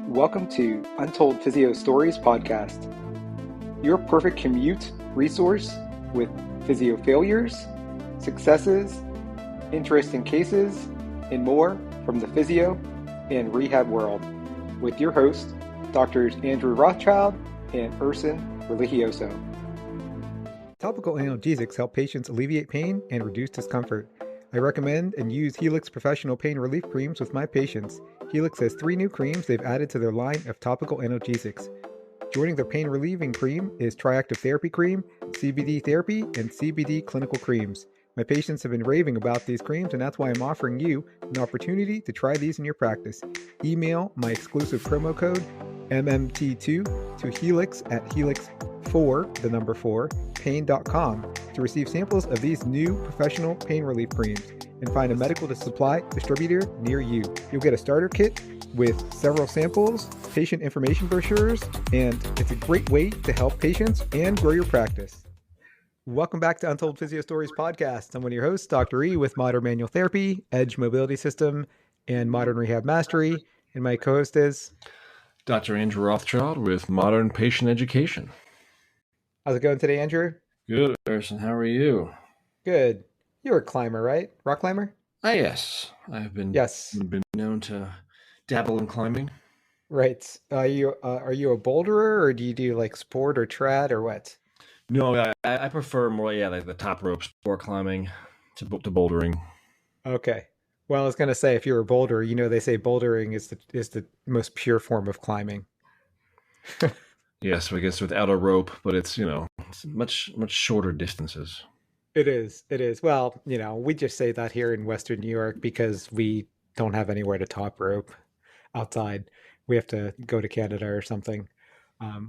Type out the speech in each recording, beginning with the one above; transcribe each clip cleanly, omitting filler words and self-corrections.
Welcome to Untold Physio Stories podcast, your perfect commute resource with physio failures, successes, interesting cases, and more from the physio and rehab world, with your hosts, Drs. Andrew Rothschild and Erson Religioso. Topical analgesics help patients alleviate pain and reduce discomfort. I recommend and use Helix professional pain relief creams with my patients. Helix has 3 new creams they've added to their line of topical analgesics. Joining their pain relieving cream is Triactive Therapy Cream, CBD Therapy, and CBD Clinical Creams. My patients have been raving about these creams, and that's why I'm offering you an opportunity to try these in your practice. Email my exclusive promo code MMT2 to Helix at helix4, pain.com to receive samples of these new professional pain relief creams and find a medical supply distributor near you. You'll get a starter kit with several samples, patient information brochures, and it's a great way to help patients and grow your practice. Welcome back to Untold Physio Stories podcast. I'm one of your hosts, Dr. E with Modern Manual Therapy, Edge Mobility System, and Modern Rehab Mastery. And my co-host is Dr. Andrew Rothschild with Modern Patient Education. How's it going today, Andrew? Good, Erson. How are you? Good. You're a climber, right? Rock climber? Yes. I've been known to dabble in climbing. Right. Are you a boulderer, or do you do like sport or trad or what? No, I prefer more, like the top rope sport climbing to bouldering. Okay. Well, I was going to say, if you're a boulderer, they say bouldering is the most pure form of climbing. Yes, I guess without a rope, but it's much shorter distances. It is. Well, we just say that here in Western New York because we don't have anywhere to top rope outside. We have to go to Canada or something.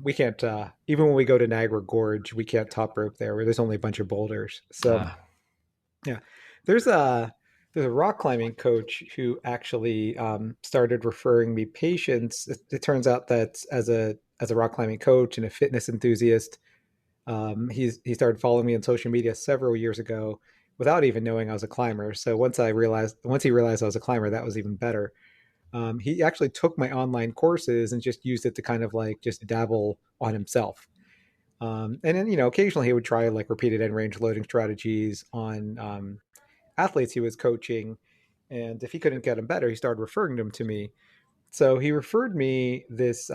We can't, even when we go to Niagara Gorge, we can't top rope there where there's only a bunch of boulders. So, yeah, there's a rock climbing coach who actually started referring me patients. It turns out that as a rock climbing coach and a fitness enthusiast, he started following me on social media several years ago without even knowing I was a climber. So once he realized I was a climber, that was even better. He actually took my online courses and just used it to kind of like just dabble on himself. And then, occasionally he would try like repeated end range loading strategies on athletes he was coaching. And if he couldn't get them better, he started referring them to me. So he referred me this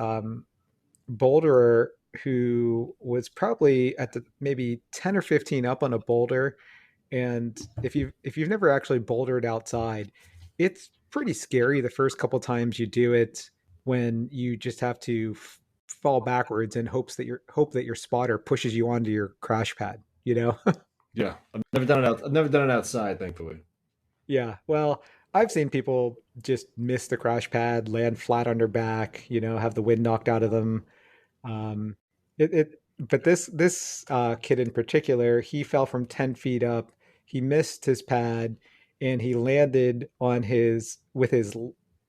boulderer who was probably at the maybe 10 or 15 up on a boulder. And if you've never actually bouldered outside, it's pretty scary the first couple times you do it, when you just have to fall backwards in hope that your spotter pushes you onto your crash pad, Yeah, I've never done it outside, thankfully. Yeah, well, I've seen people just miss the crash pad, land flat on their back, have the wind knocked out of them. Um, but this kid in particular, he fell from 10 feet up. He missed his pad, and he landed on with his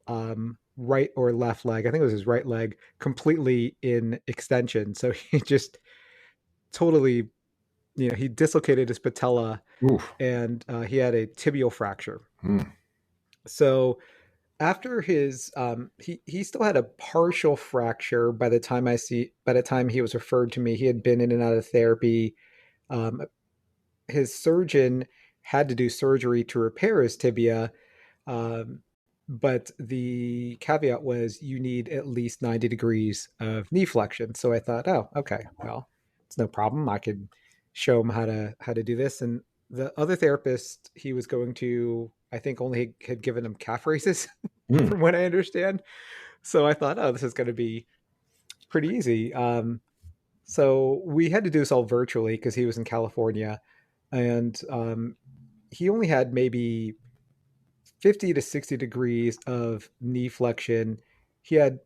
right or left leg. I think it was his right leg, completely in extension. So he just totally, he dislocated his patella. Oof. And he had a tibial fracture. Hmm. So after his he still had a partial fracture by the time he was referred to me. He had been in and out of therapy. His surgeon had to do surgery to repair his tibia, but the caveat was you need at least 90 degrees of knee flexion. So I thought, oh, okay, well, it's no problem. I could show him how to do this. And the other therapist he was going to, I think, only had given him calf races, from what I understand. So I thought, oh, this is going to be pretty easy. So we had to do this all virtually because he was in California, and he only had maybe 50 to 60 degrees of knee flexion. He had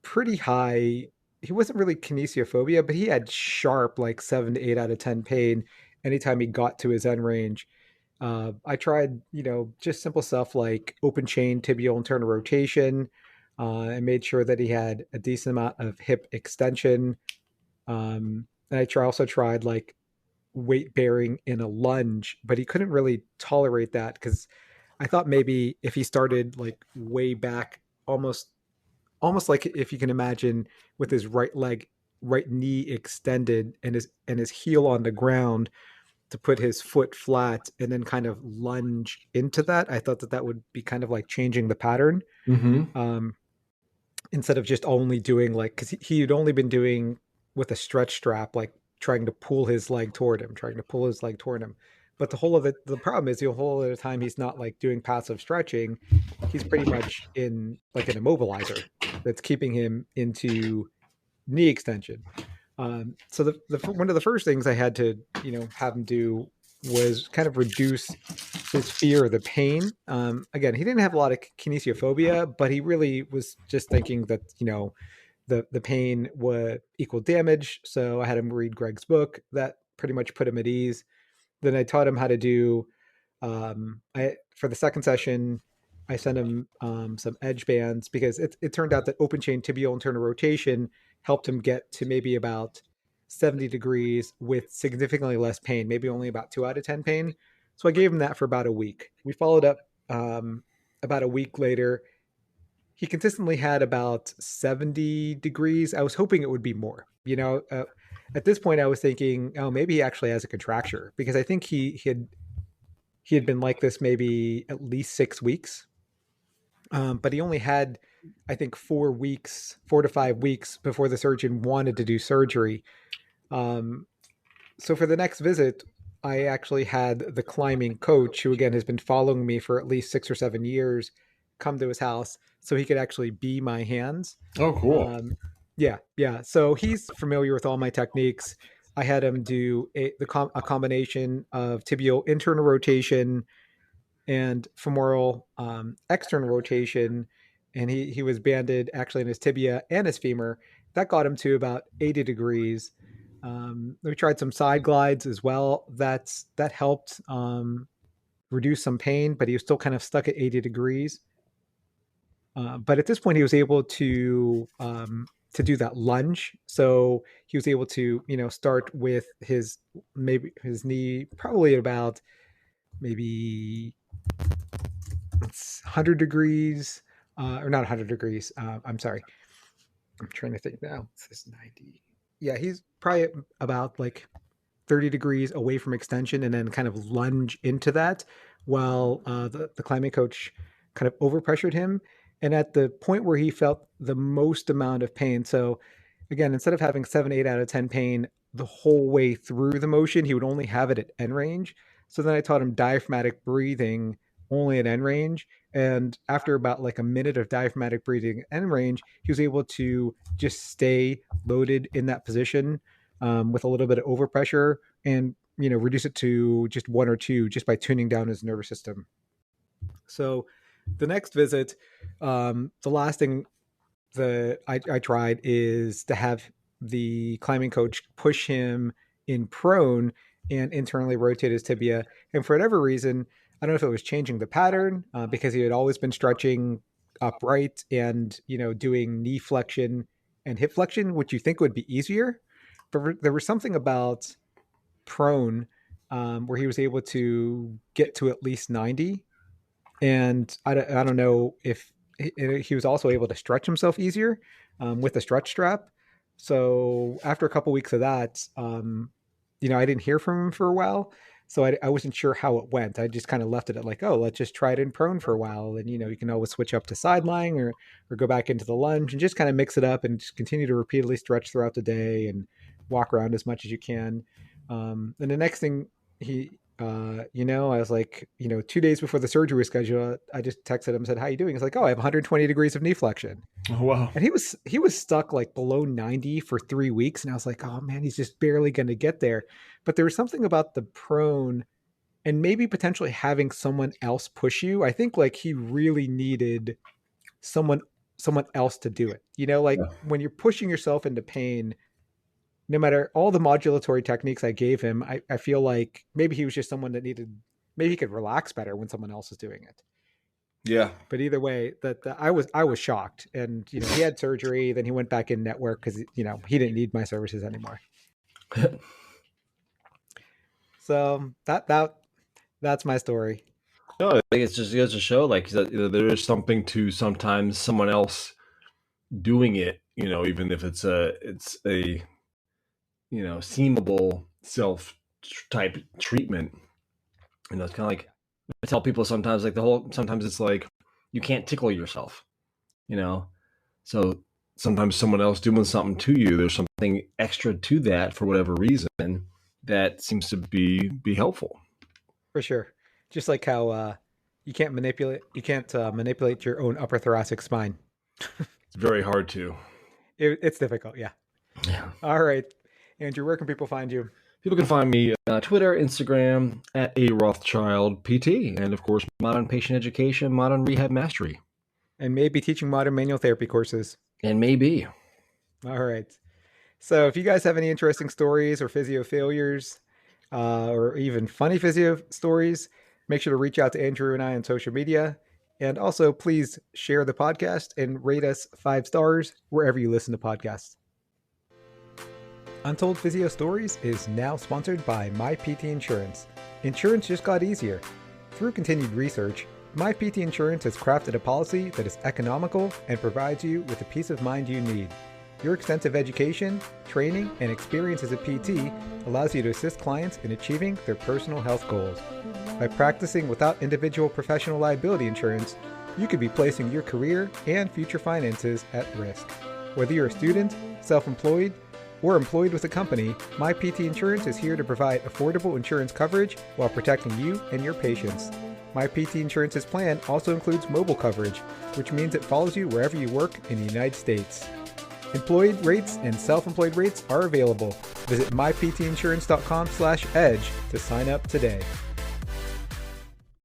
pretty high, he wasn't really kinesiophobia, but he had sharp, like 7 to 8 out of 10 pain anytime he got to his end range. I tried, just simple stuff like open chain tibial internal rotation. I made sure that he had a decent amount of hip extension. And I also tried like weight bearing in a lunge, but he couldn't really tolerate that because I thought maybe if he started like way back, almost almost like if you can imagine with his right leg, right knee extended and his heel on the ground to put his foot flat and then kind of lunge into that. I thought that that would be kind of like changing the pattern. Mm-hmm. Um, Instead of just only doing like because he had only been doing with a stretch strap, like trying to pull his leg toward him, trying to pull his leg toward him. But the whole of the problem is the whole of the time he's not like doing passive stretching. He's pretty much in like an immobilizer that's keeping him into knee extension. So the one of the first things I had to have him do was kind of reduce his fear of the pain. Again, he didn't have a lot of kinesiophobia, but he really was just thinking that the pain would equal damage. So I had him read Greg's book. That pretty much put him at ease. Then I taught him how to do. I for the second session, I sent him some edge bands because it turned out that open chain tibial internal rotation helped him get to maybe about 70 degrees with significantly less pain, maybe only about 2 out of 10 pain. So I gave him that for about a week. We followed up about a week later. He consistently had about 70 degrees. I was hoping it would be more. At this point, I was thinking, oh, maybe he actually has a contracture because I think he had been like this maybe at least 6 weeks, but he only had, I think, 4 weeks, 4 to 5 weeks before the surgeon wanted to do surgery. Um, so for the next visit, I actually had the climbing coach, who again has been following me for at least 6 or 7 years, come to his house so he could actually be my hands. Oh, cool. Um, yeah, yeah. So he's familiar with all my techniques. I had him do a combination of tibial internal rotation and femoral external rotation, and he was banded actually in his tibia and his femur. That got him to about 80 degrees. We tried some side glides as well. That helped reduce some pain, but he was still kind of stuck at 80 degrees. But at this point, he was able to do that lunge. So he was able to start with his maybe his knee probably at about maybe it's 100 degrees, or not 100 degrees. I'm sorry. I'm trying to think now. It's this 90. Yeah, he's probably about like 30 degrees away from extension and then kind of lunge into that while the climbing coach kind of overpressured him. And at the point where he felt the most amount of pain, so again, instead of having 7, 8 out of 10 pain the whole way through the motion, he would only have it at end range. So then I taught him diaphragmatic breathing only at end range. And after about like a minute of diaphragmatic breathing at end range, he was able to just stay loaded in that position with a little bit of overpressure and reduce it to just 1 or 2 just by tuning down his nervous system. So the next visit, the last thing that I tried is to have the climbing coach push him in prone and internally rotate his tibia. And for whatever reason, I don't know if it was changing the pattern because he had always been stretching upright and doing knee flexion and hip flexion, which you think would be easier. But there was something about prone where he was able to get to at least 90. And I don't know if he was also able to stretch himself easier with the stretch strap. So after a couple weeks of that, I didn't hear from him for a while. So I wasn't sure how it went. I just kind of left it at like, oh, let's just try it in prone for a while. And, you can always switch up to side lying or go back into the lunge and just kind of mix it up and just continue to repeatedly stretch throughout the day and walk around as much as you can. And the next thing I was like, 2 days before the surgery was scheduled, I just texted him and said, "How you doing?" He's like, "Oh, I have 120 degrees of knee flexion," Oh, wow. and he was stuck like below 90 for 3 weeks, and I was like, "Oh man, he's just barely going to get there." But there was something about the prone and maybe potentially having someone else push you. I think like he really needed someone someone else to do it. Like Yeah. when you're pushing yourself into pain, no matter all the modulatory techniques I gave him, I feel like maybe he was just someone that needed, maybe he could relax better when someone else is doing it. Yeah. But either way, that I was shocked, and he had surgery, then he went back in network because he didn't need my services anymore. So that's my story. No, I think it's just goes to show, like, that there is something to sometimes someone else doing it, even if it's a seemable self type treatment. It's kind of like I tell people sometimes, like sometimes it's like you can't tickle yourself, you know. So sometimes someone else doing something to you, there's something extra to that for whatever reason that seems to be helpful. For sure. Just like how you can't manipulate your own upper thoracic spine. It's very hard to. It's difficult. Yeah. Yeah. All right, Andrew, where can people find you? People can find me Twitter, Instagram at a Rothschild PT, and of course, Modern Patient Education, Modern Rehab Mastery, And maybe teaching modern manual therapy courses. and maybe. All right. So if you guys have any interesting stories or physio failures, or even funny physio stories, make sure to reach out to Andrew and I on social media. And also, please share the podcast and rate us 5 stars wherever you listen to podcasts. Untold Physio Stories is now sponsored by MyPT Insurance. Insurance just got easier. Through continued research, MyPT Insurance has crafted a policy that is economical and provides you with the peace of mind you need. Your extensive education, training, and experience as a PT allows you to assist clients in achieving their personal health goals. By practicing without individual professional liability insurance, you could be placing your career and future finances at risk. Whether you're a student, self-employed, or employed with a company, MyPT Insurance is here to provide affordable insurance coverage while protecting you and your patients. MyPT Insurance's plan also includes mobile coverage, which means it follows you wherever you work in the United States. Employed rates and self-employed rates are available. Visit myptinsurance.com/edge to sign up today.